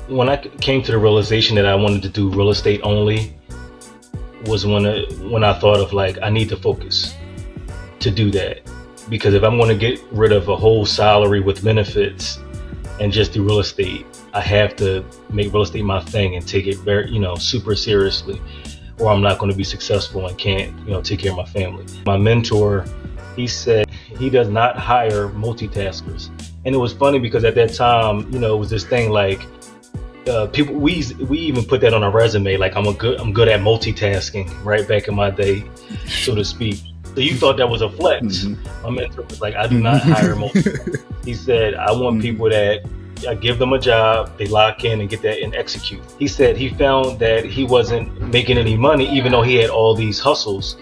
when I came to the realization that I wanted to do real estate only was when I thought of like I need to focus to do that, because if I'm going to get rid of a whole salary with benefits and just do real estate, I have to make real estate my thing and take it very, super seriously, or I'm not going to be successful and can't, take care of my family. My mentor, he said he does not hire multitaskers. And it was funny because at that time, it was this thing like people we even put that on a resume, like I'm good at multitasking, right, back in my day, so to speak. So you thought that was a flex. My mentor was like, I do not hire multitaskers. He said, I want people that I give them a job, they lock in and get that and execute. He said he found that he wasn't making any money, even though he had all these hustles.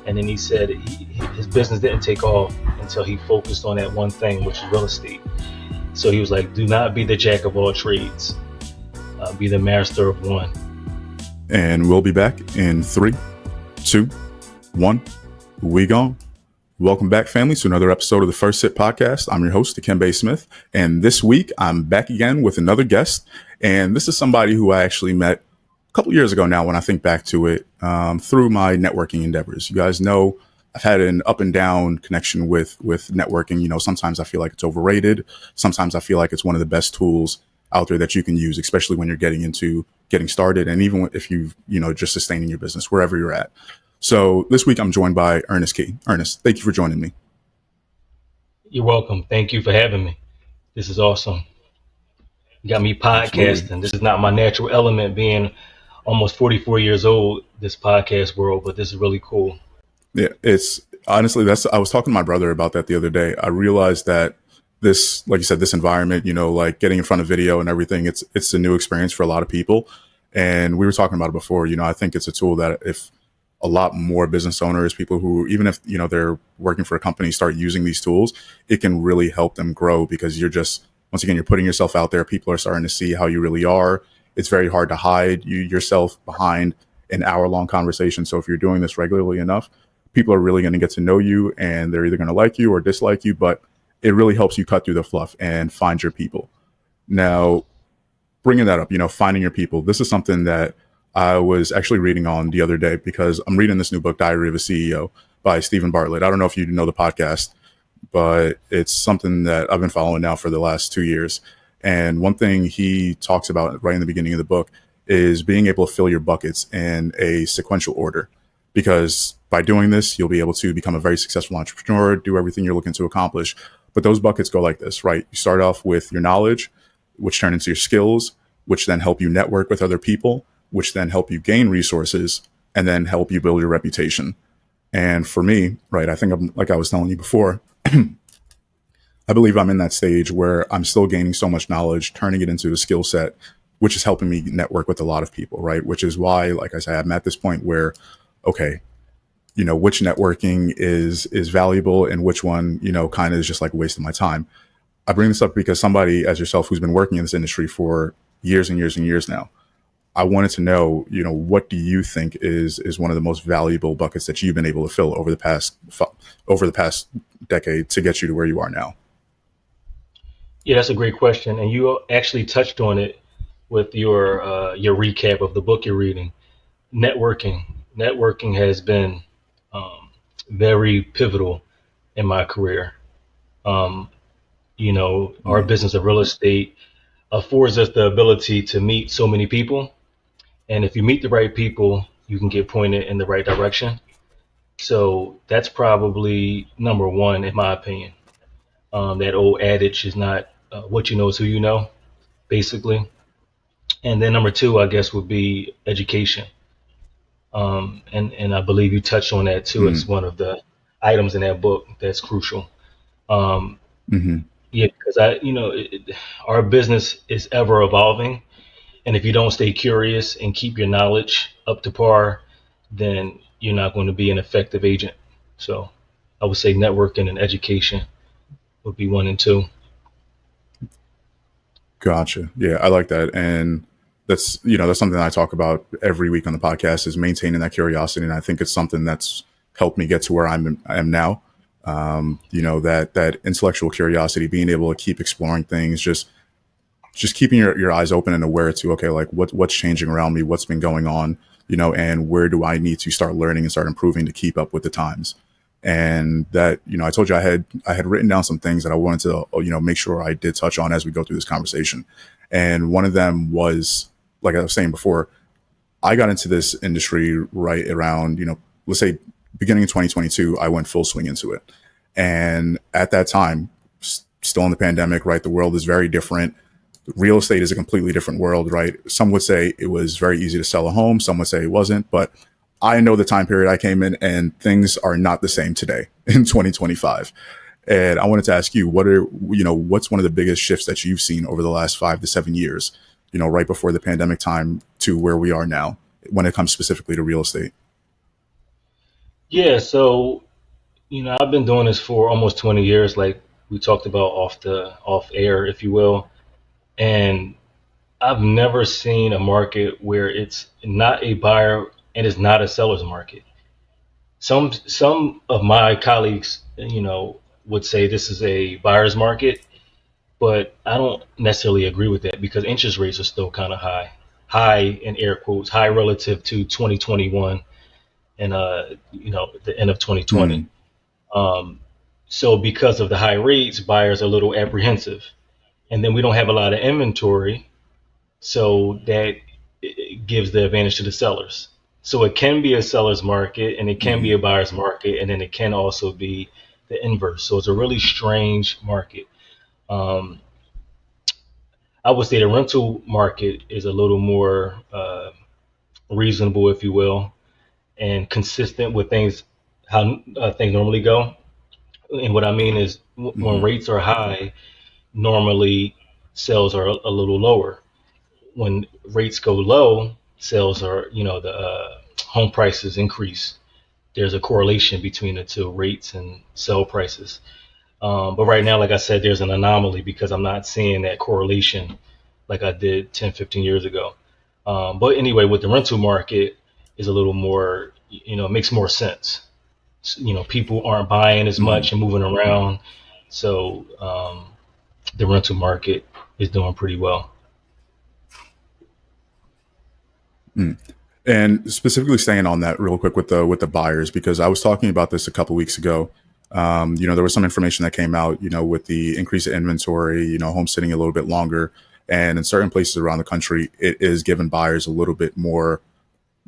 And then he said his business didn't take off until he focused on that one thing, which is real estate. So he was like, do not be the jack of all trades. Be the master of one. And we'll be back in 3, 2, 1. We gone. Welcome back, family, to another episode of the First Sip Podcast. I'm your host, Dekimbe Smith. And this week, I'm back again with another guest. And this is somebody who I actually met a couple years ago now when I think back to it, through my networking endeavors. You guys know I've had an up and down connection with networking. Sometimes I feel like it's overrated. Sometimes I feel like it's one of the best tools out there that you can use, especially when you're getting started. And even if you've, just sustaining your business, wherever you're at. So this week I'm joined by Earnest Key. Ernest, thank you for joining me. You're welcome. Thank you for having me. This is awesome. You got me podcasting. Absolutely. This is not my natural element, being almost 44 years old, this podcast world, but this is really cool. Yeah, it's honestly, I was talking to my brother about that the other day. I realized that this, like you said, this environment, like getting in front of video and everything, it's a new experience for a lot of people. And we were talking about it before, I think it's a tool that if a lot more business owners, people who, even if, they're working for a company, start using these tools, it can really help them grow, because once again, you're putting yourself out there. People are starting to see how you really are. It's very hard to hide yourself behind an hour-long conversation. So if you're doing this regularly enough, people are really going to get to know you, and they're either going to like you or dislike you, but it really helps you cut through the fluff and find your people. Now, bringing that up, finding your people, this is something that I was actually reading on the other day, because I'm reading this new book, Diary of a CEO by Stephen Bartlett. I don't know if you know the podcast, but it's something that I've been following now for the last 2 years. And one thing he talks about right in the beginning of the book is being able to fill your buckets in a sequential order, because by doing this, you'll be able to become a very successful entrepreneur, do everything you're looking to accomplish. But those buckets go like this, right? You start off with your knowledge, which turn into your skills, which then help you network with other people, which then help you gain resources, and then help you build your reputation. And for me, right, I think like I was telling you before, I believe I'm in that stage where I'm still gaining so much knowledge, turning it into a skill set, which is helping me network with a lot of people, right? Which is why, like I said, I'm at this point where, okay, which networking is valuable and which one, kind of is just like a waste of my time. I bring this up because somebody as yourself who's been working in this industry for years and years and years now, I wanted to know, what do you think is one of the most valuable buckets that you've been able to fill over the past decade to get you to where you are now? Yeah, that's a great question. And you actually touched on it with your recap of the book you're reading. Networking has been very pivotal in my career. Our business of real estate affords us the ability to meet so many people. And if you meet the right people, you can get pointed in the right direction. So that's probably number one, in my opinion. That old adage is not what you know is who you know, basically. And then number two, I guess, would be education. And I believe you touched on that too. It's one of the items in that book that's crucial. Yeah, because our business is ever evolving. And if you don't stay curious and keep your knowledge up to par, then you're not going to be an effective agent. So I would say networking and education would be 1 and 2. Gotcha. Yeah, I like that. And that's something I talk about every week on the podcast, is maintaining that curiosity. And I think it's something that's helped me get to where I am now. That intellectual curiosity, being able to keep exploring things, just just keeping your eyes open and aware to, okay, like what's changing around me, what's been going on, and where do I need to start learning and start improving to keep up with the times. And that, I told you I had written down some things that I wanted to, make sure I did touch on as we go through this conversation. And one of them was, like I was saying before, I got into this industry right around, let's say beginning of 2022, I went full swing into it. And at that time, still in the pandemic, right? The world is very different. Real estate is a completely different world, right? Some would say it was very easy to sell a home. Some would say it wasn't, but I know the time period I came in, and things are not the same today in 2025. And I wanted to ask you, what's one of the biggest shifts that you've seen over the last 5 to 7 years, right before the pandemic time to where we are now when it comes specifically to real estate? Yeah, so I've been doing this for almost 20 years, like we talked about off air, if you will, and I've never seen a market where it's not a buyer and it's not a seller's market. Some of my colleagues, would say this is a buyer's market, but I don't necessarily agree with that because interest rates are still kind of high in air quotes, high relative to 2021 and the end of 2020. Mm, Um, so because of the high rates, buyers are a little apprehensive, and then we don't have a lot of inventory, so that gives the advantage to the sellers. So it can be a seller's market, and it can be mm, a buyer's market, and then it can also be the inverse. So it's a really strange market. Um, I would say the rental market is a little more reasonable, if you will, and consistent with how things normally go. And what I mean is, when mm, rates are high, normally sales are a little lower. When rates go low, sales are, the home prices increase. There's a correlation between the two, rates and sell prices. But right now, like I said, there's an anomaly because I'm not seeing that correlation like I did 10, 15 years ago. But anyway, with the rental market is a little more, it makes more sense. People aren't buying as mm, much and moving around. So the rental market is doing pretty well. mm. And specifically staying on that real quick with the buyers, because I was talking about this a couple weeks ago. There was some information that came out, with the increase in inventory, home sitting a little bit longer. And in certain places around the country, it is giving buyers a little bit more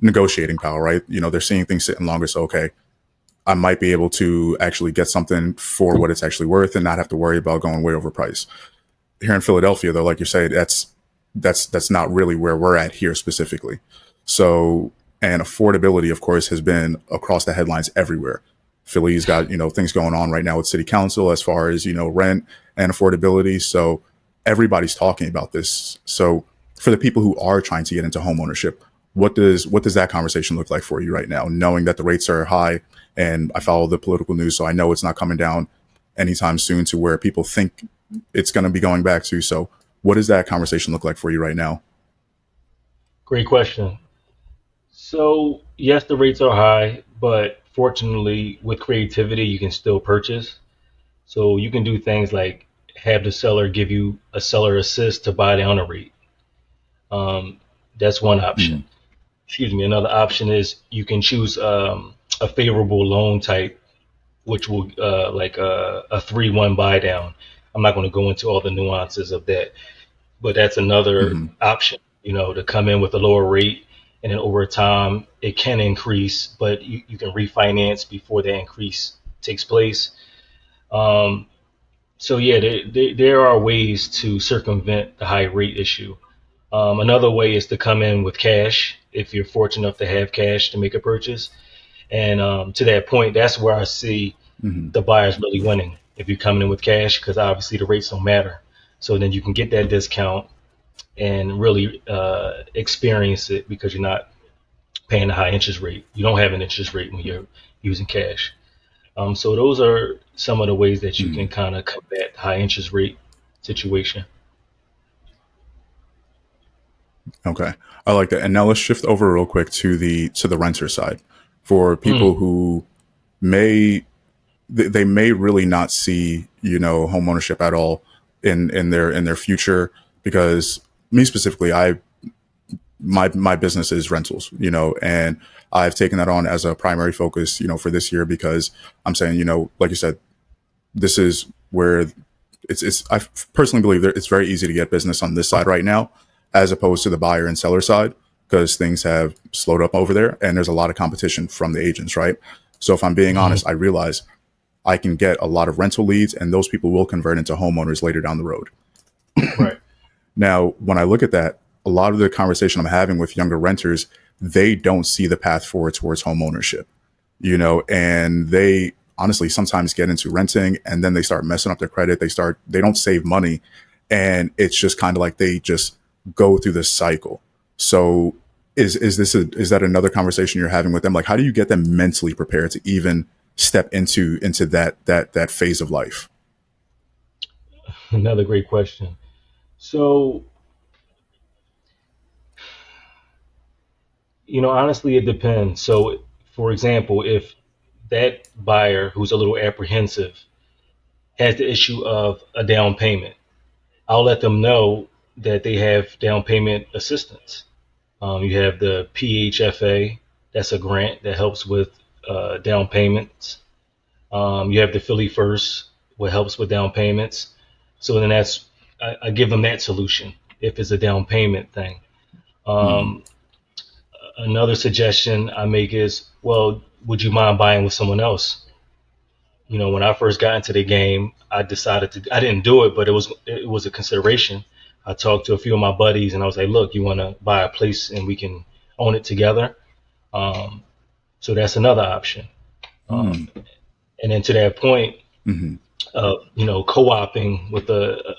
negotiating power, right? They're seeing things sitting longer. So, okay, I might be able to actually get something for what it's actually worth and not have to worry about going way over price. Here in Philadelphia, though, like you say, that's not really where we're at here specifically. So, and affordability, of course, has been across the headlines everywhere. Philly's got, things going on right now with city council as far as, rent and affordability. So everybody's talking about this. So for the people who are trying to get into home ownership, what does that conversation look like for you right now, knowing that the rates are high? And I follow the political news, so I know it's not coming down anytime soon to where people think it's going to be going back to. So what does that conversation look like for you right now? Great question. So, yes, the rates are high, but fortunately, with creativity, you can still purchase. So, you can do things like have the seller give you a seller assist to buy down a rate. Um, that's one option. Mm, Excuse me. Another option is you can choose a favorable loan type, which will like a 3-1 buy down. I'm not going to go into all the nuances of that, but that's another mm, option, to come in with a lower rate. And then over time, it can increase, but you can refinance before that increase takes place. Um, so, yeah, there are ways to circumvent the high rate issue. Another way is to come in with cash if you're fortunate enough to have cash to make a purchase. And to that point, that's where I see mm, the buyers really winning if you're coming in with cash because obviously the rates don't matter. So then you can get that discount and really experience it because you're not paying a high interest rate. You don't have an interest rate when you're using cash. So those are some of the ways that you can mm. kind of combat the high interest rate situation. Okay, I like that. And now let's shift over real quick to the renter side for people Mm, who may they may really not see home ownership at all in their future. because me specifically, my business is rentals, and I've taken that on as a primary focus, for this year because I'm saying, like you said, this is where I personally believe that it's very easy to get business on this side right now, as opposed to the buyer and seller side, because things have slowed up over there and there's a lot of competition from the agents, right? So if I'm being Hmm. honest, I realize I can get a lot of rental leads and those people will convert into homeowners later down the road. Right. Now, when I look at that, a lot of the conversation I'm having with younger renters, they don't see the path forward towards home ownership, and they honestly sometimes get into renting and then they start messing up their credit. They don't save money. And it's just kind of like they just go through this cycle. So is that another conversation you're having with them? Like, how do you get them mentally prepared to even step into that phase of life? Another great question. So, honestly, it depends. So, for example, if that buyer who's a little apprehensive has the issue of a down payment, I'll let them know that they have down payment assistance. You have the PHFA, that's a grant that helps with down payments. You have the Philly First, what helps with down payments. So then I give them that solution if it's a down payment thing. Mm, Um, Another suggestion I make is, well, would you mind buying with someone else? When I first got into the game, I didn't do it, but it was a consideration. I talked to a few of my buddies and I was like, look, you want to buy a place and we can own it together. Um, so that's another option. mm, And then to that point, mm, co-oping with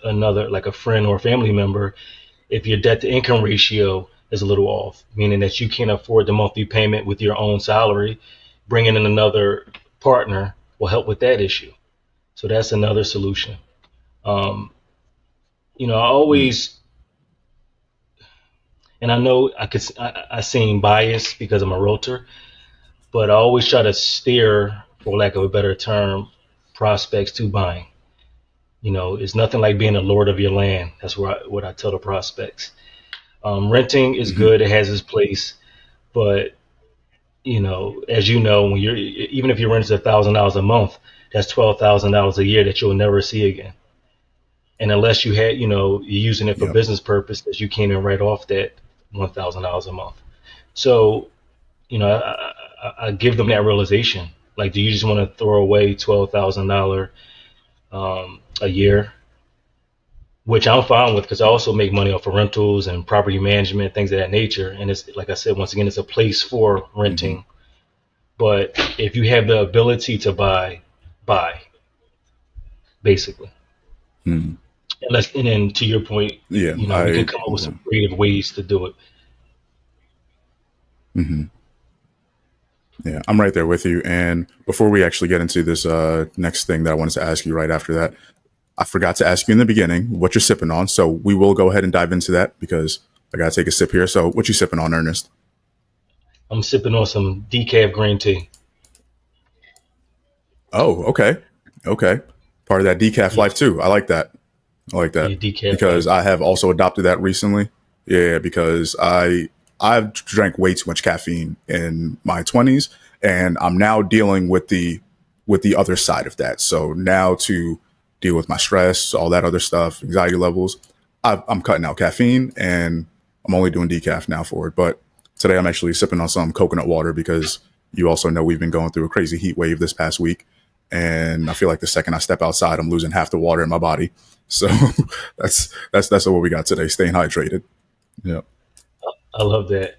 another, like a friend or family member, if your debt to income ratio is a little off, meaning that you can't afford the monthly payment with your own salary, bringing in another partner will help with that issue. So that's another solution. Um, I mm, always, and I know I seem biased because I'm a realtor, but I always try to steer, for lack of a better term, prospects to buying. It's nothing like being a lord of your land. That's what I tell the prospects. Renting is mm, good; it has its place, but as you know, when you're even if you rent $1,000 a month, that's $12,000 a year that you'll never see again. And unless you're using it for yep. business purposes, you can't even write off that $1,000 a month. So, I give them that realization. Like, do you just want to throw away $12,000 a year, which I'm fine with because I also make money off of rentals and property management, things of that nature. And it's like I said, once again, it's a place for Hmm. renting. But if you have the ability to buy, basically. Hmm. And then to your point, Yeah, we can come up with some creative ways to do it. mhm. Yeah, I'm right there with you. And before we actually get into this next thing that I wanted to ask you right after that, I forgot to ask you in the beginning what you're sipping on. So we will go ahead and dive into that because I got to take a sip here. So what you sipping on, Ernest? I'm sipping on some decaf green tea. Oh, okay. Okay. Part of that decaf Yeah, life too. I like that. I like yeah, that decaf because life. I have also adopted that recently. Yeah, because I've drank way too much caffeine in my 20s, and I'm now dealing with the other side of that. So now to deal with my stress, all that other stuff, anxiety levels, I'm cutting out caffeine, and I'm only doing decaf now for it. But today I'm actually sipping on some coconut water because you also know we've been going through a crazy heat wave this past week, and I feel like the second I step outside, I'm losing half the water in my body. So that's what we got today. Staying hydrated. Yeah. I love that.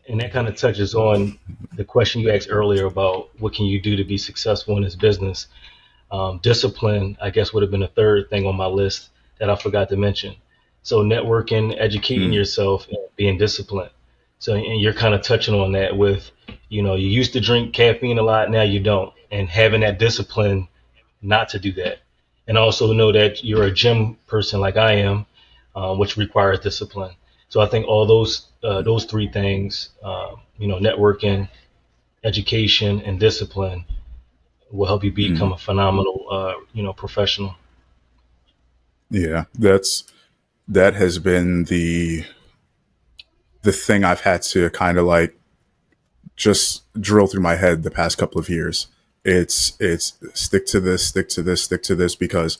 And that kind of touches on the question you asked earlier about what can you do to be successful in this business. Discipline, I guess, would have been a third thing on my list that I forgot to mention. So networking, educating Mm, yourself, and being disciplined. So, and you're kind of touching on that with, you used to drink caffeine a lot, now you don't, and having that discipline not to do that. And also know that you're a gym person like I am, which requires discipline. So I think all those three things, networking, education, and discipline, will help you become mm. a phenomenal, professional. Yeah, that's that has been the thing I've had to kind of like just drill through my head the past couple of years. It's stick to this, stick to this, stick to this, because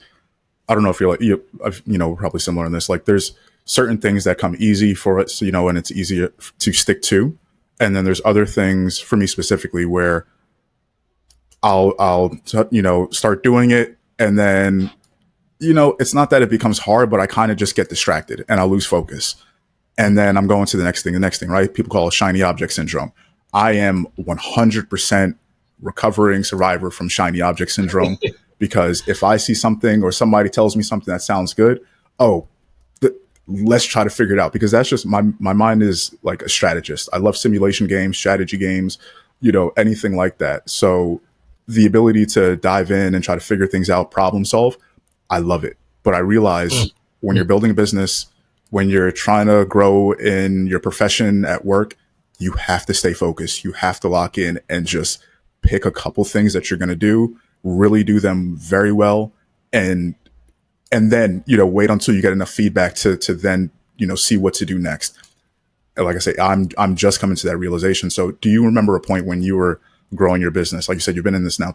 I don't know if you're like probably similar in this. Like, there's certain things that come easy for us, and it's easier to stick to, and then there's other things for me specifically where I'll start doing it, and then it's not that it becomes hard, but I kind of just get distracted and I'll lose focus. And then I'm going to the next thing, right? People call it shiny object syndrome. I am 100% recovering survivor from shiny object syndrome because if I see something or somebody tells me something that sounds good, oh, let's try to figure it out, because that's just my mind is like a strategist. I love simulation games, strategy games, anything like that. So the ability to dive in and try to figure things out, problem solve, I love it. But I realize when you're building a business, when you're trying to grow in your profession at work, you have to stay focused. You have to lock in and just pick a couple things that you're going to do, really do them very well. And then, wait until you get enough feedback to then, see what to do next. And like I say, I'm just coming to that realization. So do you remember a point when you were growing your business? Like you said, you've been in this now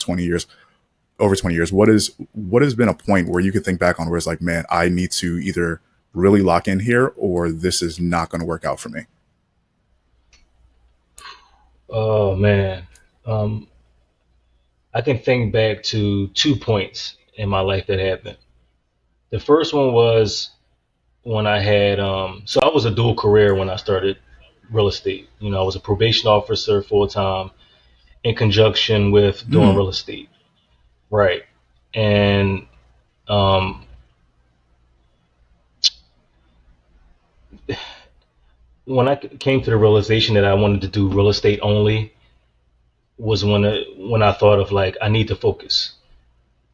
over 20 years. What has been a point where you could think back on where it's like, man, I need to either really lock in here or this is not going to work out for me? Oh man, I can think back to 2 points in my life that happened. The first one was when I had so I was a dual career when I started real estate. I was a probation officer full time in conjunction with doing Mm. real estate. Right. And um, when I came to the realization that I wanted to do real estate only was when I thought of like I need to focus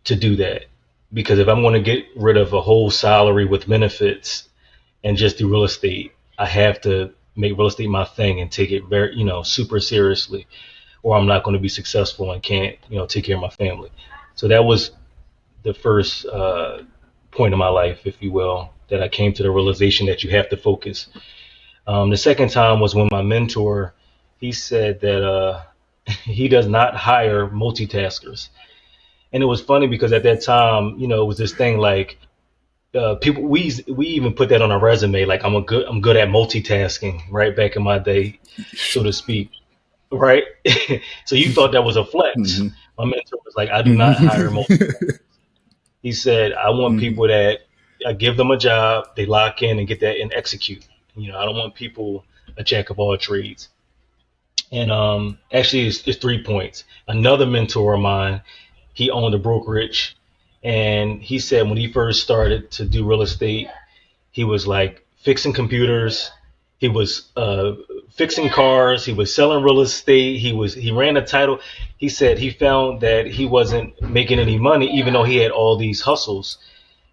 to do that, because if I'm going to get rid of a whole salary with benefits and just do real estate, I have to make real estate my thing and take it very super seriously, or I'm not going to be successful and can't take care of my family. So that was the first point in my life, if you will, that I came to the realization that you have to focus. The second time was when my mentor, he said that he does not hire multitaskers. And it was funny because at that time, it was this thing like people we even put that on a resume, like I'm good at multitasking, right, back in my day, so to speak, right? So you thought that was a flex. Hmm. My mentor was like, I do not hire multi. Hmm. He said, I want people that I give them a job, they lock in and get that and execute. I don't want people a jack of all trades. And actually, it's 3 points. Another mentor of mine, he owned a brokerage, and he said when he first started to do real estate, he was like fixing computers, he was fixing cars, he was selling real estate, he ran a title. He said he found that he wasn't making any money, even though he had all these hustles.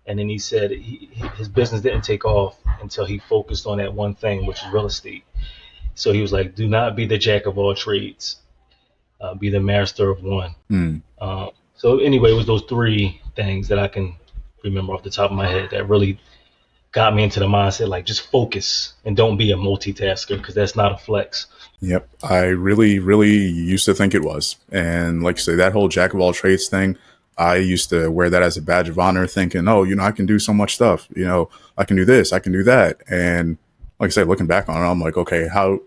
And then he said his business didn't take off until he focused on that one thing, which is real estate. So he was like, "Do not be the jack of all trades. Be the master of one." Mm. So anyway, it was those three things that I can remember off the top of my head that really got me into the mindset, like just focus and don't be a multitasker, because that's not a flex. Yep. I really, really used to think it was. And like you say, that whole jack of all trades thing, I used to wear that as a badge of honor, thinking, oh, I can do so much stuff. I can do this, I can do that. And like I said, looking back on it, I'm like, okay, how,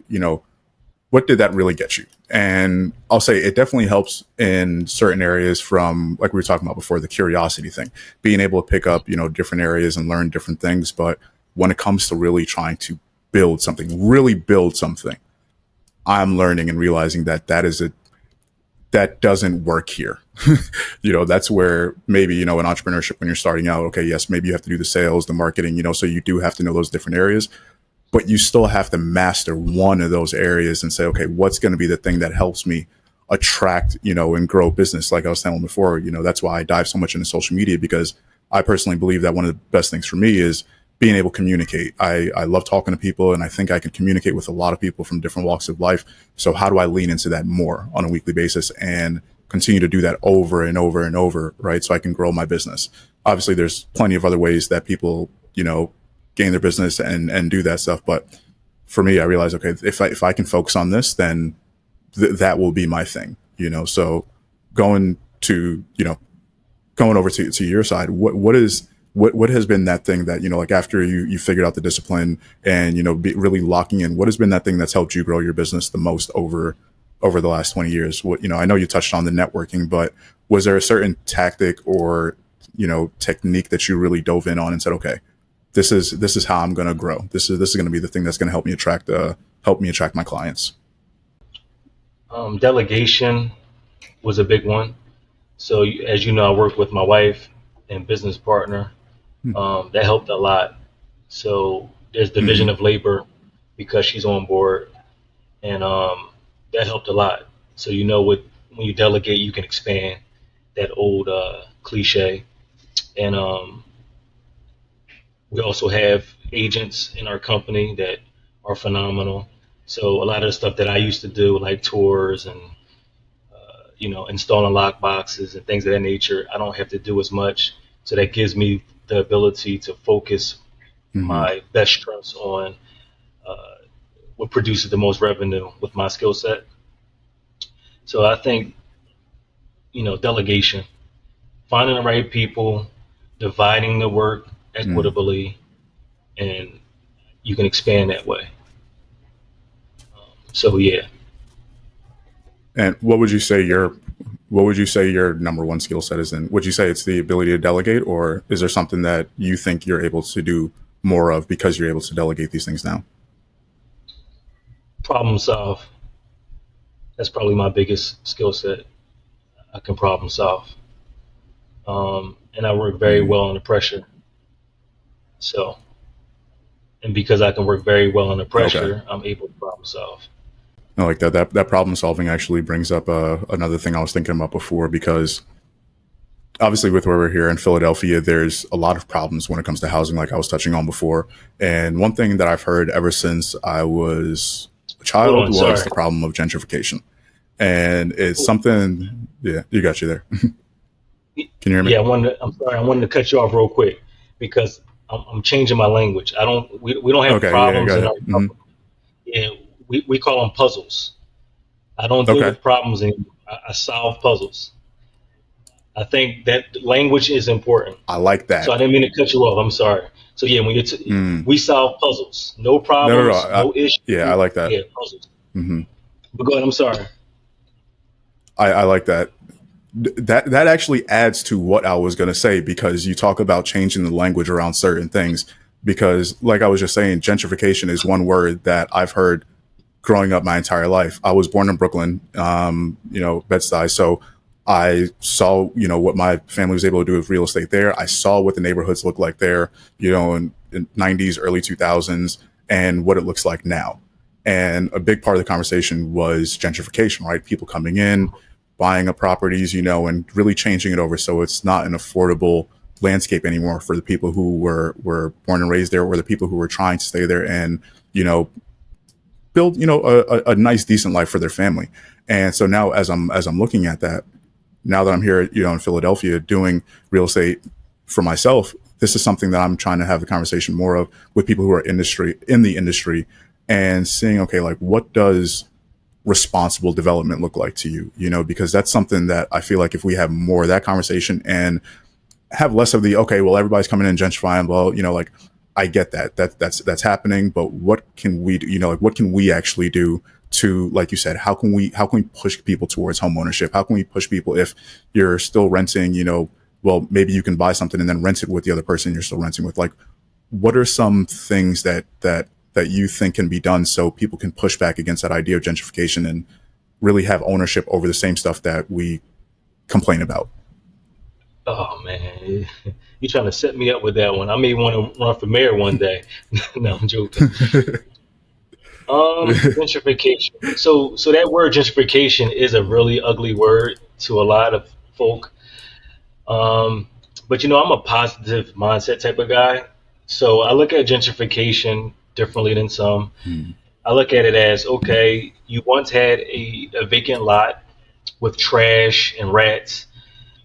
what did that really get you? And I'll say it definitely helps in certain areas, from like we were talking about before, the curiosity thing, being able to pick up, different areas and learn different things. But when it comes to really trying to really build something, I'm learning and realizing that doesn't work here. That's where maybe, in entrepreneurship, when you're starting out, okay, yes, maybe you have to do the sales, the marketing, so you do have to know those different areas, but you still have to master one of those areas and say, okay, what's going to be the thing that helps me attract, and grow business? Like I was telling before, that's why I dive so much into social media, because I personally believe that one of the best things for me is being able to communicate. I love talking to people, and I think I can communicate with a lot of people from different walks of life. So how do I lean into that more on a weekly basis and continue to do that over and over and over, right? So I can grow my business. Obviously, there's plenty of other ways that people, gain their business and do that stuff. But for me, I realized, okay, if I can focus on this, then that will be my thing, So going to, going over to your side, what has been that thing that, like after you figured out the discipline and, really locking in, what has been that thing that's helped you grow your business the most over the last 20 years? What, I know you touched on the networking, but was there a certain tactic or, technique that you really dove in on and said, okay, this is how I'm going to grow. This is going to be the thing that's going to help me attract my clients. Delegation was a big one. So as you know, I work with my wife and business partner. That helped a lot. So there's division Mm-hmm. of labor because she's on board, and that helped a lot. So when you delegate, you can expand. That old cliche. And we also have agents in our company that are phenomenal. So a lot of the stuff that I used to do, like tours and installing lock boxes and things of that nature, I don't have to do as much. So that gives me the ability to focus Mm-hmm. my best strengths on uh, what produces the most revenue with my skill set. So I think, delegation, finding the right people, dividing the work Mm-hmm. equitably, and you can expand that way. So yeah, And what would you say your number one skill set is? Then would you say it's the ability to delegate, or is there something that you think you're able to do more of because you're able to delegate these things now? problem solve. That's probably my biggest skill set. I can problem solve, and I work very Mm. well under pressure. So, and because I can work very well under Okay. pressure, I'm able to problem solve. I like that. That problem solving actually brings up another thing I was thinking about before, because obviously with where we're here in Philadelphia, there's a lot of problems when it comes to housing, like I was touching on before. And one thing that I've heard ever since I was a Hold child on, was sorry. the problem of gentrification. And it's something, yeah, you got you there. Can you hear me? Yeah, I'm sorry. I wanted to cut you off real quick because I'm changing my language. I don't. We don't have Okay, yeah, go problems in ahead. our company. Yeah, we call them puzzles. I don't deal Okay, with problems anymore. I solve puzzles. I think that language is important. I like So that. I didn't mean to cut you off. I'm sorry. So yeah, Mm. we solve puzzles, no No. problems, no Yeah, I issues. like that. Yeah, puzzles. Hmm. But go ahead. I'm sorry. I like that. That actually adds to what I was going to say, because you talk about changing the language around certain things. Because, like I was just saying, gentrification is one word that I've heard growing up my entire life. I was born in Brooklyn, Bed-Stuy. So I saw, what my family was able to do with real estate there. I saw what the neighborhoods look like there, in 90s, early 2000s, and what it looks like now. And a big part of the conversation was gentrification, right? People coming in, buying up properties, and really changing it over so it's not an affordable landscape anymore for the people who were born and raised there, or the people who were trying to stay there and, build a nice decent life for their family. And so now, as I'm looking at that, now that I'm here, in Philadelphia doing real estate for myself, this is something that I'm trying to have a conversation more of with people who are in the industry, and seeing, okay, like, what does responsible development look like to you? Because that's something that I feel like if we have more of that conversation and have less of the, okay, well, everybody's coming in gentrifying, well, like, I get that's happening, but what can we do? Like, what can we actually do to, like you said, how can we push people towards home ownership? How can we push people, if you're still renting, well, maybe you can buy something and then rent it with the other person you're still renting with. Like, what are some things that you think can be done so people can push back against that idea of gentrification and really have ownership over the same stuff that we complain about? Oh man, you trying to set me up with that one? I may want to run for mayor one day. No, I'm joking. Gentrification. So that word gentrification is a really ugly word to a lot of folk. Um, but I'm a positive mindset type of guy. So I look at gentrification differently than some. Hmm. I look at it as, okay, you once had a vacant lot with trash and rats.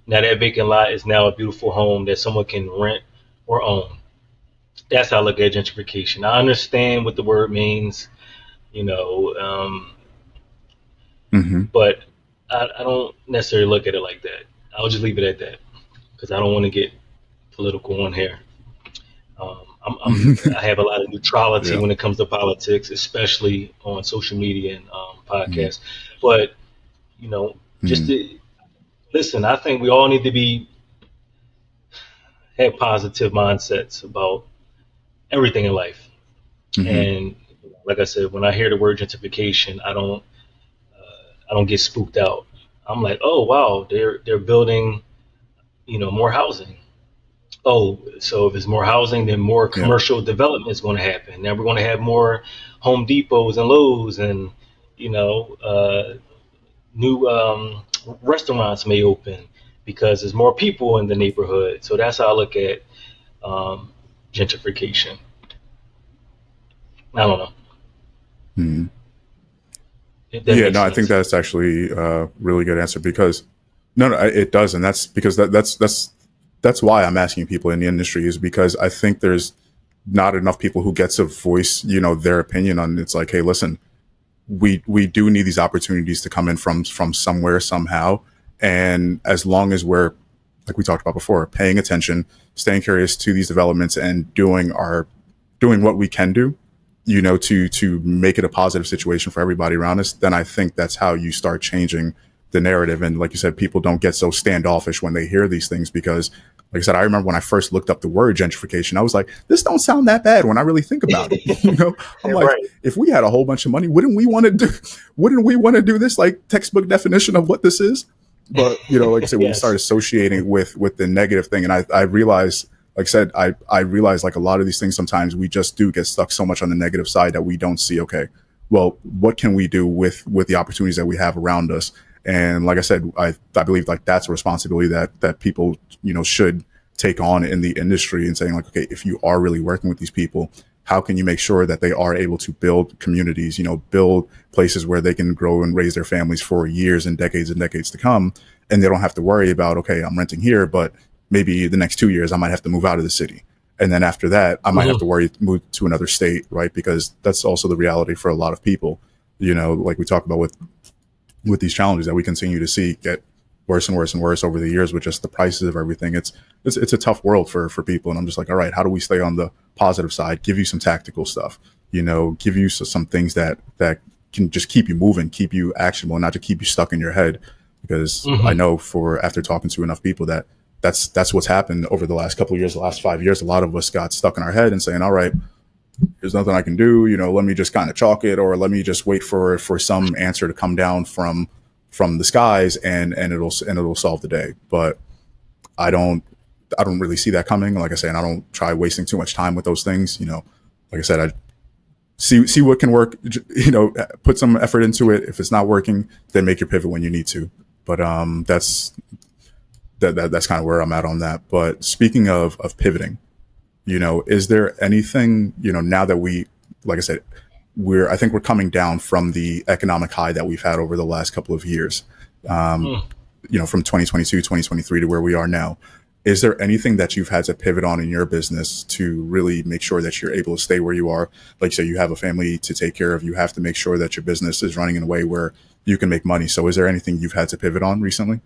Now that vacant lot is now a beautiful home that someone can rent or own. That's how I look at gentrification. I understand what the word means, you know, Hmm. but I don't necessarily look at it like that. I'll just leave it at that because I don't want to get political on here. I have a lot of neutrality Yeah. when it comes to politics, especially on social media and Hmm. podcasts. But you know, just Hmm. to, listen, I think we all need to be have positive mindsets about everything in life. Hmm. And like I said, when I hear the word gentrification, I don't get spooked out. I'm like, oh wow, they're building, more housing. Oh, so if it's more housing, then more Yeah. commercial development is going to happen. Now we're going to have more Home Depots and Lowe's, and you know, new restaurants may open because there's more people in the neighborhood. So that's how I look at um, gentrification. I don't know Hmm. if that Yeah, makes no, I think sense. that's actually a really good answer because no, it does, and that's because that's why I'm asking people in the industry is because I think there's not enough people who get to voice, their opinion on. It's like, hey, listen, we do need these opportunities to come in from somewhere somehow, and as long as we're, like we talked about before, paying attention, staying curious to these developments, and doing what we can do, to make it a positive situation for everybody around us, then I think that's how you start changing the narrative. And like you said, people don't get so standoffish when they hear these things because, like I said, I remember when I first looked up the word gentrification, I was like, this don't sound that bad when I really think about it. I'm like, Right. if we had a whole bunch of money, wouldn't we want to do this like textbook definition of what this is? But like I said, we start Yes. associating with the negative thing, and I realize, like I said, I realize like a lot of these things sometimes we just do get stuck so much on the negative side that we don't see. Okay, well, what can we do with the opportunities that we have around us? And like I said, I believe like that's a responsibility that people should take on in the industry and saying like, okay, if you are really working with these people, how can you make sure that they are able to build communities, build places where they can grow and raise their families for years and decades to come, and they don't have to worry about, okay, I'm renting here, but maybe the next 2 years I might have to move out of the city, and then after that I might have to Hmm. move to another state, right? Because that's also the reality for a lot of people. Like we talked about with these challenges that we continue to see get worse and worse and worse over the years with just the prices of everything. It's a tough world for people, and I'm just like, all right, how do we stay on the positive side? Give you some tactical stuff, give you some things that can just keep you moving, keep you actionable, and not to keep you stuck in your head. Because I Hmm. know for after talking to enough people that that's what's happened over the last couple of years, the last 5 years. A lot of us got stuck in our head and saying, all right, there's nothing I can do. Let me just kind of chalk it, or let me just wait for some answer to come down from the skies, and it'll solve the day. But I don't I don't really see that coming. Like I say, and I don't try wasting too much time with those things. Like I said, I see what can work. Put some effort into it. If it's not working, then make your pivot when you need to. But that's kind of where I'm at on that. But speaking of pivoting, is there anything, now that like I said, I think we're coming down from the economic high that we've had over the last couple of years, from 2022, 2023 to where we are now. Is there anything that you've had to pivot on in your business to really make sure that you're able to stay where you are? Like you say, you have a family to take care of. You have to make sure that your business is running in a way where you can make money. So is there anything you've had to pivot on recently?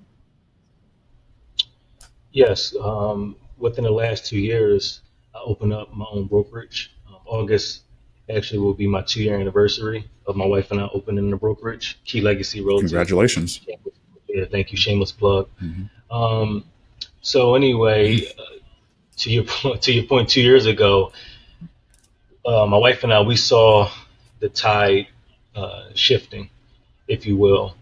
Yes. Within the last 2 years, I opened up my own brokerage. August actually will be my 2 year anniversary of my wife and I opening the brokerage, Key Legacy Realty. Congratulations. Yeah, thank you. Shameless plug. Hmm. Um, so anyway, to your to your point, 2 years ago, my wife and I we saw the tide shifting, if you will.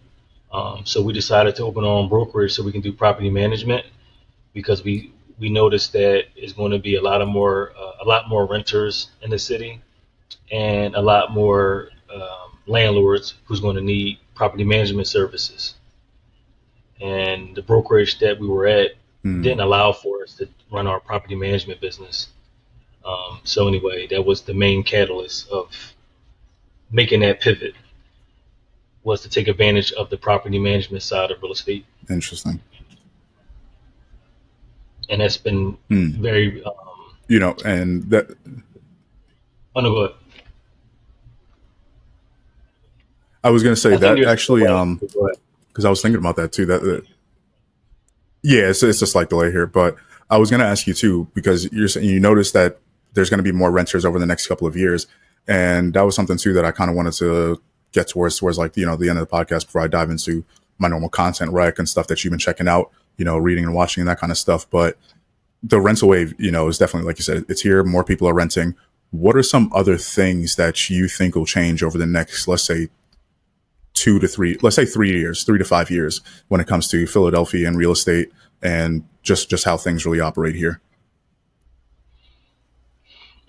So we decided to open our own brokerage so we can do property management because we noticed that it's going to be a lot more renters in the city and a lot more landlords who's going to need property management services. And the brokerage that we were at Mm, didn't allow for us to run our property management business. So anyway, that was the main catalyst of making that pivot was to take advantage of the property management side of real estate, interesting. and that's been Mm, very And that Oh no, but I was going to say I think that there's a actually, delay. Go ahead. because I was thinking about that too. That yeah, it's a slight delay here, but I was going to ask you too because you're saying you noticed that there's going to be more renters over the next couple of years, and that was something too that I kind of wanted to get towards like the end of the podcast before I dive into my normal content rec and stuff that you've been checking out, reading and watching and that kind of stuff. But the rental wave, is definitely like you said, it's here. More people are renting. What are some other things that you think will change over the next, let's say, 3 years, 3 to 5 years, when it comes to Philadelphia and real estate and just how things really operate here?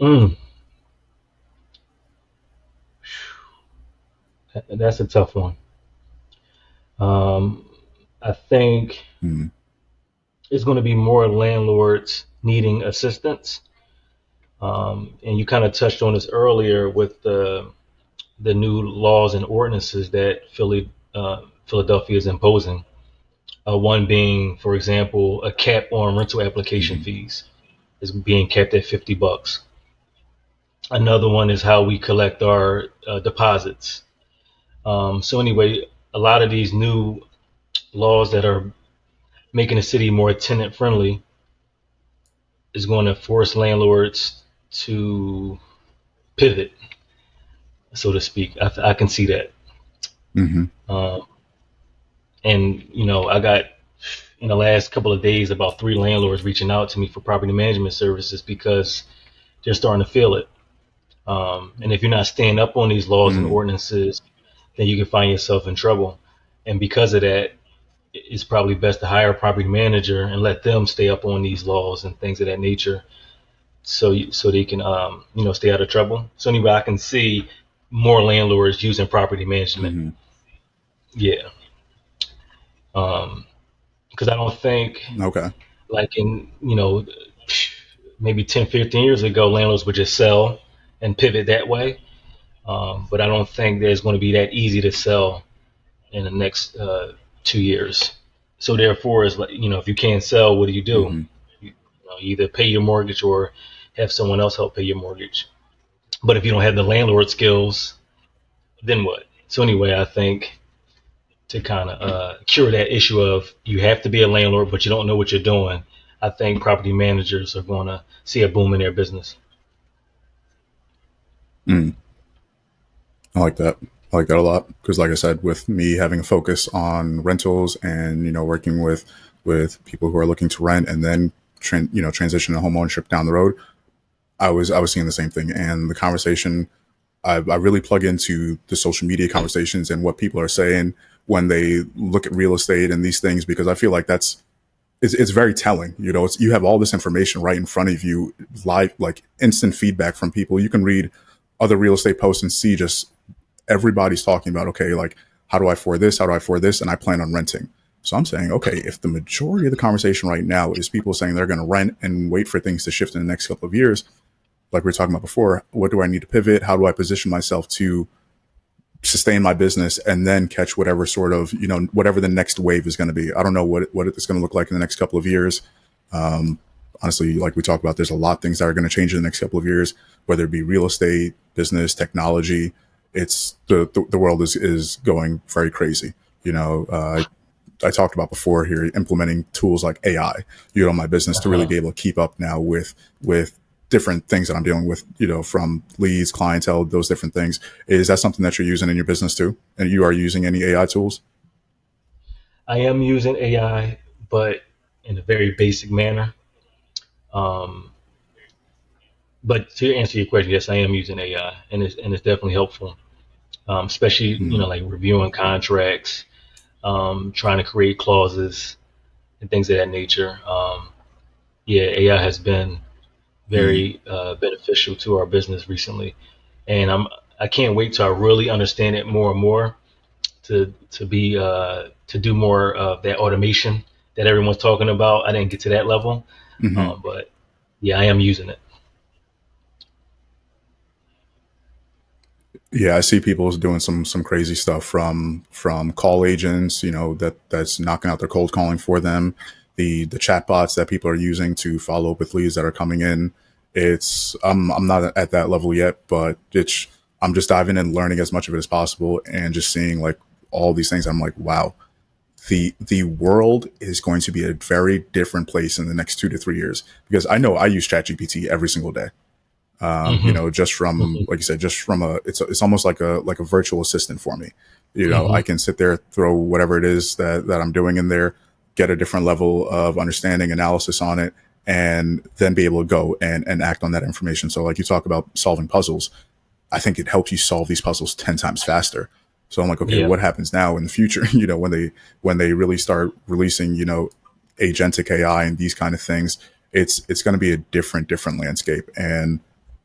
Mm, that's a tough one. Um, I think Mm-hmm. it's going to be more landlords needing assistance. And you kind of touched on this earlier with the new laws and ordinances that Philadelphia is imposing. One being, for example, a cap on rental application Mm-hmm. fees is being kept at $50. Another one is how we collect our deposits. So anyway, a lot of these new laws that are making the city more tenant friendly is going to force landlords to pivot, so to speak. I can see that. Mm-hmm. Um, and I got in the last couple of days about three landlords reaching out to me for property management services because they're starting to feel it. And if you're not staying up on these laws and Mm-hmm. ordinances, then you can find yourself in trouble. And because of that, it's probably best to hire a property manager and let them stay up on these laws and things of that nature, so they can stay out of trouble. So anyway, I can see more landlords using property management. Mm-hmm. Yeah, because I don't think Okay. like in maybe 10, 15 years ago, landlords would just sell and pivot that way. But I don't think that it's going to be that easy to sell in the next 2 years. So therefore, it's like, if you can't sell, what do you do? Mm-hmm. You either pay your mortgage or have someone else help pay your mortgage. But if you don't have the landlord skills, then what? So anyway, I think to kind of cure that issue of you have to be a landlord, but you don't know what you're doing, I think property managers are going to see a boom in their business. Mm. I like that. I like that a lot because, like I said, with me having a focus on rentals and working with people who are looking to rent and then transition to home ownership down the road, I was seeing the same thing. And the conversation, I really plug into the social media conversations and what people are saying when they look at real estate and these things, because I feel like it's very telling. You have all this information right in front of you, live, like instant feedback from people. You can read other real estate posts and see just everybody's talking about, okay, like, how do I afford this? How do I afford this? And I plan on renting. So I'm saying, okay, if the majority of the conversation right now is people saying they're going to rent and wait for things to shift in the next couple of years, like we were talking about before, what do I need to pivot? How do I position myself to sustain my business and then catch whatever sort of, whatever the next wave is going to be? I don't know what it's going to look like in the next couple of years. Um, Honestly, like we talked about, there's a lot of things that are going to change in the next couple of years, whether it be real estate, business, technology. It's the world is going very crazy. I talked about before here implementing tools like AI, my business to really Uh-huh. be able to keep up now with different things that I'm dealing with, from leads, clientele, those different things. Is that something that you're using in your business too? And you are using any AI tools? I am using AI, but in a very basic manner. Um, but to answer your question, yes, I am using AI, and it's definitely helpful, especially Mm-hmm. like reviewing contracts, trying to create clauses and things of that nature. Yeah, AI has been very beneficial to our business recently, and I can't wait till I really understand it more and more to do more of that automation that everyone's talking about. I didn't get to that level, Mm-hmm. but yeah, I am using it. Yeah, I see people doing some crazy stuff from call agents, that's knocking out their cold calling for them, the chatbots that people are using to follow up with leads that are coming in. I'm not at that level yet, but I'm just diving in, learning as much of it as possible, and just seeing like all these things. I'm like, wow, the world is going to be a very different place in the next 2 to 3 years, because I know I use ChatGPT every single day. Hmm. Just from, Hmm. like you said, just from it's almost like a virtual assistant for me. I Hmm. can sit there, throw whatever it is that I'm doing in there, get a different level of understanding, analysis on it, and then be able to go and act on that information. So like you talk about solving puzzles, I think it helps you solve these puzzles 10 times faster. So I'm like, okay, Yeah. what happens now in the future? When they really start releasing, agentic AI and these kind of things, it's going to be a different landscape. And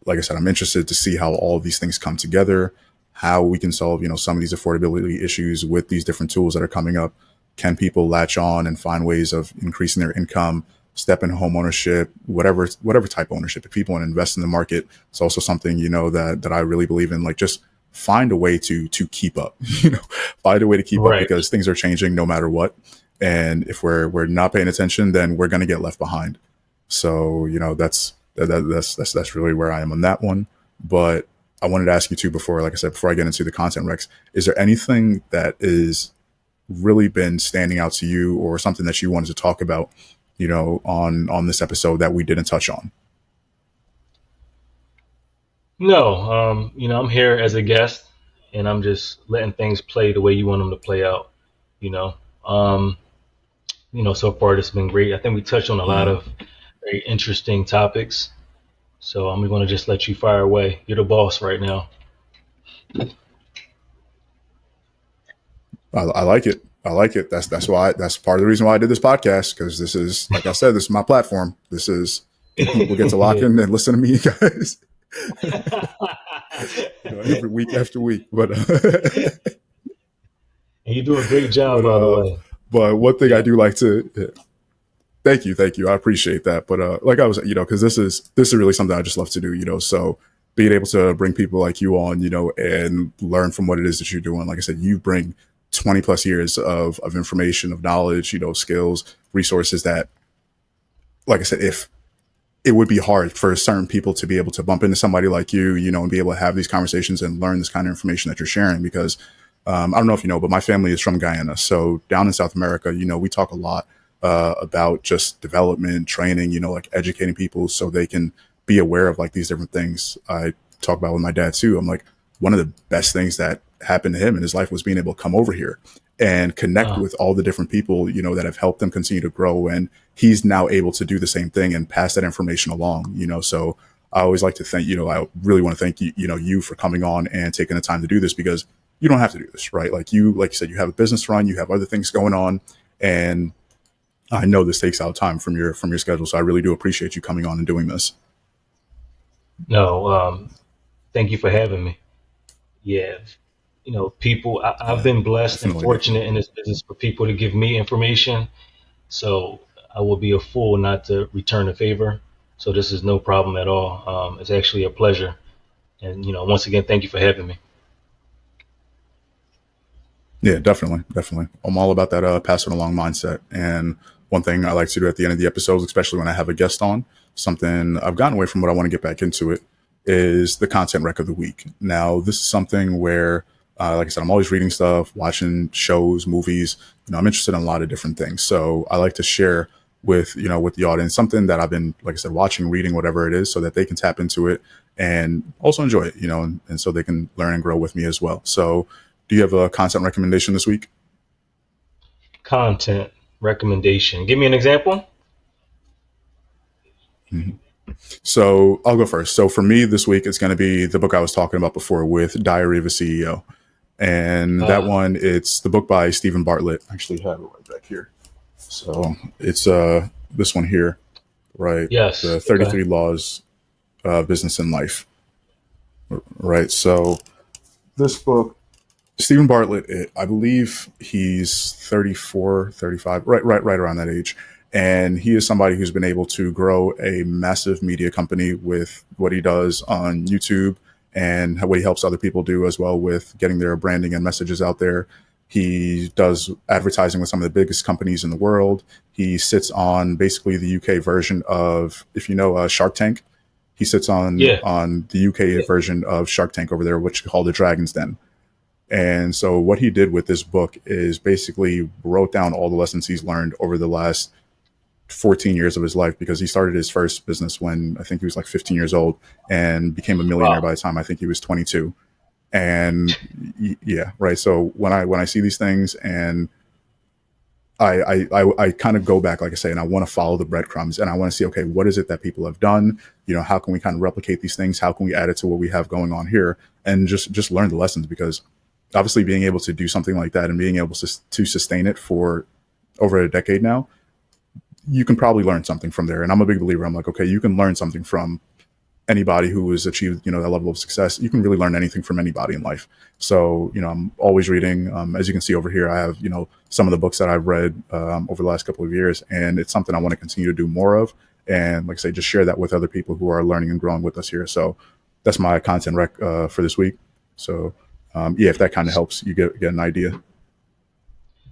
like I said, I'm interested to see how all of these things come together, how we can solve, some of these affordability issues with these different tools that are coming up. Can people latch on and find ways of increasing their income, step into home ownership, whatever type of ownership? If people want to invest in the market, it's also something, that I really believe in. Like, just find a way to keep up, find a way to keep up, Right. because things are changing no matter what. And if we're not paying attention, then we're going to get left behind. So, that's really where I am on that one. But I wanted to ask you too, before, like I said, before I get into the content recs, is there anything that is really been standing out to you, or something that you wanted to talk about, on this episode that we didn't touch on? No, I'm here as a guest, and I'm just letting things play the way you want them to play out. You know, um, so far it's been great. I think we touched on a lot Mhm. of very interesting topics. So I'm going to just let you fire away. You're the boss right now. I like it. I like it. That's part of the reason why I did this podcast, because this is, like I said, this is my platform. This is, people get to lock Yeah. in and listen to me, guys, every week after week. And you do a great job, But by the way. but one thing I Yeah. do like to, yeah, thank you, I appreciate that. But like I was, because this is really something I just love to do. So being able to bring people like you on, and learn from what it is that you're doing. Like I said, you bring 20 plus years of information, of knowledge, skills, resources that, like I said, if it would be hard for certain people to be able to bump into somebody like you, and be able to have these conversations and learn this kind of information that you're sharing. Because I don't know if you know, but my family is from Guyana. So down in South America, we talk a lot about just development, training, like educating people so they can be aware of like these different things. I talk about with my dad too. I'm like, one of the best things that happened to him in his life was being able to come over here and connect Uh, with all the different people, that have helped them continue to grow. And he's now able to do the same thing and pass that information along, so I always like to thank, I really want to thank you, you for coming on and taking the time to do this, because you don't have to do this, right? Like you said, you have a business run, you have other things going on, and I know this takes out time from your schedule. So I really do appreciate you coming on and doing this. no, thank you for having me. Yeah. I've Yeah, been blessed and definitely, definitely. fortunate in this business for people to give me information. So I will be a fool not to return the favor. So this is no problem at all. It's actually a pleasure. And, once again, thank you for having me. Yeah, definitely, definitely. I'm all about that pass it along mindset. And one thing I like to do at the end of the episodes, especially when I have a guest on, something I've gotten away from, but I want to get back into it, is the content rec of the week. Now, this is something where, like I said, I'm always reading stuff, watching shows, movies. I'm interested in a lot of different things. So I like to share with the audience something that I've been, like I said, watching, reading, whatever it is, so that they can tap into it and also enjoy it, and so they can learn and grow with me as well. So, do you have a content recommendation this week? Content recommendation. Give me an example. Mhm. So I'll go first. So for me this week, it's going to be the book I was talking about before, with Diary of a CEO. And that Uh, one, it's the book by Stephen Bartlett. I actually have it right back here. So it's this one here, right? yes. The Okay. 33 Laws of Business and Life, right? So this book, Stephen Bartlett, I believe he's 34, 35, right around that age. And he is somebody who's been able to grow a massive media company with what he does on YouTube, and what he helps other people do as well with getting their branding and messages out there. He does advertising with some of the biggest companies in the world. He sits on basically the UK version of, if you know, Shark Tank. He sits Yeah. on the UK Yeah. version of Shark Tank over there, which is called the Dragon's Den. And so what he did with this book is basically wrote down all the lessons he's learned over the last 14 years of his life, because he started his first business when I think he was like 15 years old and became a millionaire Wow. by the time I think he was 22. And yeah, right. So when I see these things, and I kind of go back, like I say, and I want to follow the breadcrumbs, and I want to see, okay, what is it that people have done? You know, how can we kind of replicate these things? How can we add it to what we have going on here, and just learn the lessons? Because obviously, being able to do something like that and being able to sustain it for over a decade now, you can probably learn something from there. And I'm a big believer. I'm like, okay, you can learn something from anybody who has achieved, that level of success. You can really learn anything from anybody in life. So, I'm always reading. As you can see over here, I have, some of the books that I've read over the last couple of years, and it's something I want to continue to do more of. And like I say, just share that with other people who are learning and growing with us here. So that's my content rec for this week. So yeah, if that kind of helps you get an idea.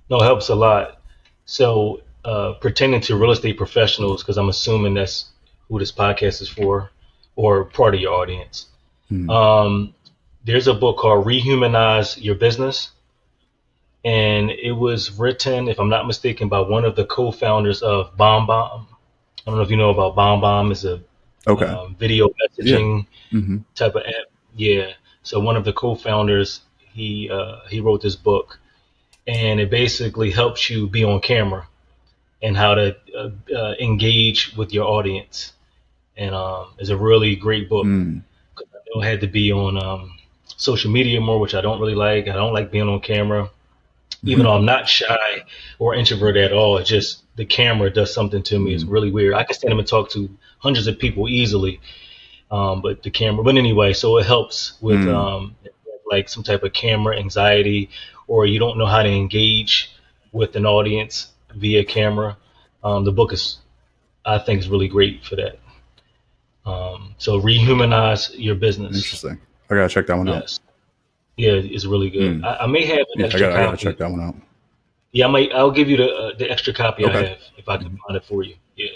No, it helps a lot. So, pertaining to real estate professionals, because I'm assuming that's who this podcast is for, or part of your audience. Hmm. There's a book called Rehumanize Your Business, and it was written, if I'm not mistaken, by one of the co-founders of BombBomb. I don't know if you know about BombBomb. It's a Okay. video Yeah. messaging Hmm. type of app. Yeah. So one of the co-founders, he wrote this book, and it basically helps you be on camera and how to engage with your audience. And it's a really great book. Mm. I know I had to be on social media more, which I don't really like. I don't like being on camera, even though I'm not shy or introverted at all. It's just the camera does something to me. It's Mm. really weird. I can stand up and talk to hundreds of people easily, but the camera. But anyway, so it helps with Mm. like some type of camera anxiety, or you don't know how to engage with an audience via camera. The book is, I think, is really great for that. So rehumanize your business. Interesting. I gotta check that one out. Yes. Yeah, it's really good. Mm. I may have an Yeah, extra I gotta copy. check that one out. Yeah, I might. I'll give you the extra copy I Okay. have if I can Mhm. find it for you. Yeah,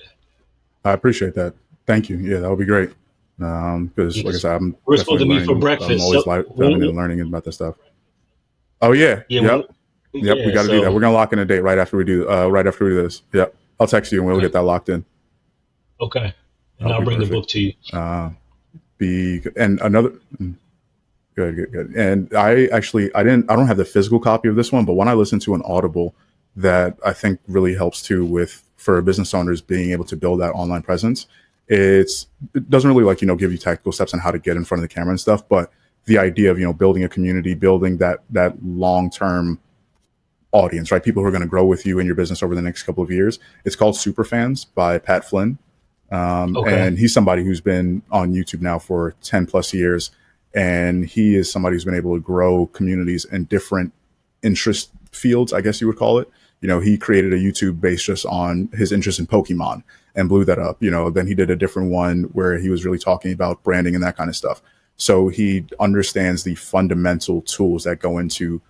I appreciate that. Thank you. Yeah, that would be great. Because like I because said, I'm we're supposed definitely to meet for learning. I'm breakfast. always So, diving into learning about this stuff. Oh yeah. yeah, Yep. Yep. We yeah. got to do that. So We're gonna lock in a date right after we do this. Yep. I'll text you and we'll okay, get that locked in. okay, and That'll I'll be bring the perfect. book to you. Uh, be and another. Good. And I don't have the physical copy of this one, but when I listen to an Audible, that I think really helps too with for business owners being able to build that online presence. It doesn't really give you tactical steps on how to get in front of the camera and stuff, but the idea of building a community, building that long term audience, right? People who are going to grow with you in your business over the next couple of years. It's called Superfans by Pat Flynn. Okay. And he's somebody who's been on YouTube now for 10 plus years. And he is somebody who's been able to grow communities in different interest fields, I guess you would call it. He created a YouTube based just on his interest in Pokemon and blew that up. Then he did a different one where he was really talking about branding and that kind of stuff. So he understands the fundamental tools that go into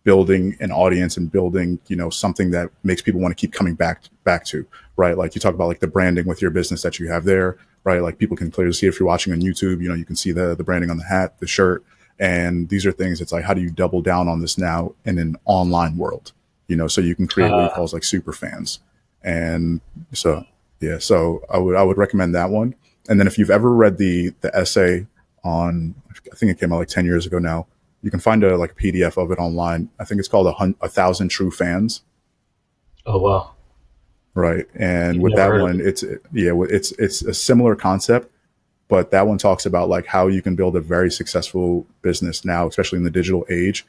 building an audience and building something that makes people want to keep coming back to, right? Like you talk about like the branding with your business that you have there, right? Like people can clearly see if you're watching on YouTube, you can see the branding on the hat, the shirt, and these are things. It's like, how do you double down on this now in an online world, so you can create what he Uh, calls like super fans. And so yeah, so I would recommend that one. And then if you've ever read the essay on, I think it came out like 10 years ago now, you can find a like a PDF of it online. I think it's called a thousand true fans, oh wow, right? And with never that heard of one, it. it's a similar concept, but that one talks about like how you can build a very successful business now, especially in the digital age,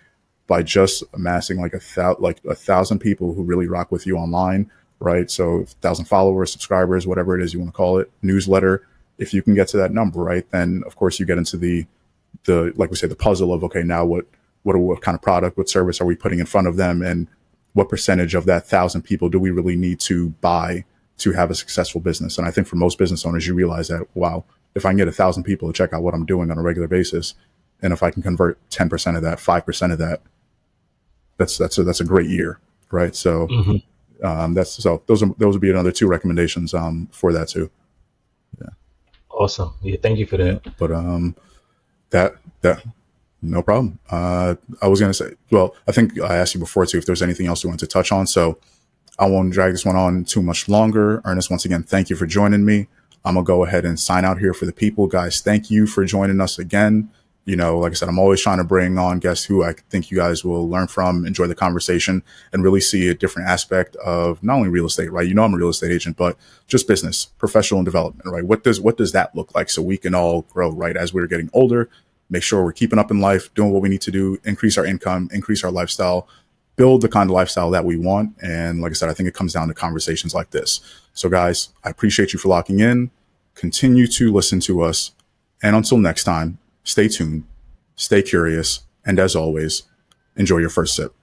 by just amassing like a thousand people who really rock with you online, right? So 1,000 followers, subscribers, whatever it is you want to call it, newsletter. If you can get to that number, right, then of course you get into the like we say the puzzle of, okay, now what kind of product, what service are we putting in front of them, and what percentage of that 1,000 people do we really need to buy to have a successful business? And I think for most business owners, you realize that, wow, if I can get 1,000 people to check out what I'm doing on a regular basis, and if I can convert 10% of that, 5% of that, that's a great year, right? So Hmm. those would be another two recommendations for that too. Yeah. Awesome. Yeah, thank you for Yeah, that. but that no problem. I was gonna say, well, I think I asked you before too if there's anything else you want to touch on. So I won't drag this one on too much longer. Ernest, once again, thank you for joining me. I'm gonna go ahead and sign out here for the people, guys. Thank you for joining us again. You know, like I said, I'm always trying to bring on guests who I think you guys will learn from, enjoy the conversation, and really see a different aspect of not only real estate, right? You know, I'm a real estate agent, but just business, professional development, right? What does that look like so we can all grow, right? As we're getting older, make sure we're keeping up in life, doing what we need to do, increase our income, increase our lifestyle, build the kind of lifestyle that we want. And like I said, I think it comes down to conversations like this. So, guys, I appreciate you for locking in. Continue to listen to us. And until next time, stay tuned, stay curious, and as always, enjoy your first sip.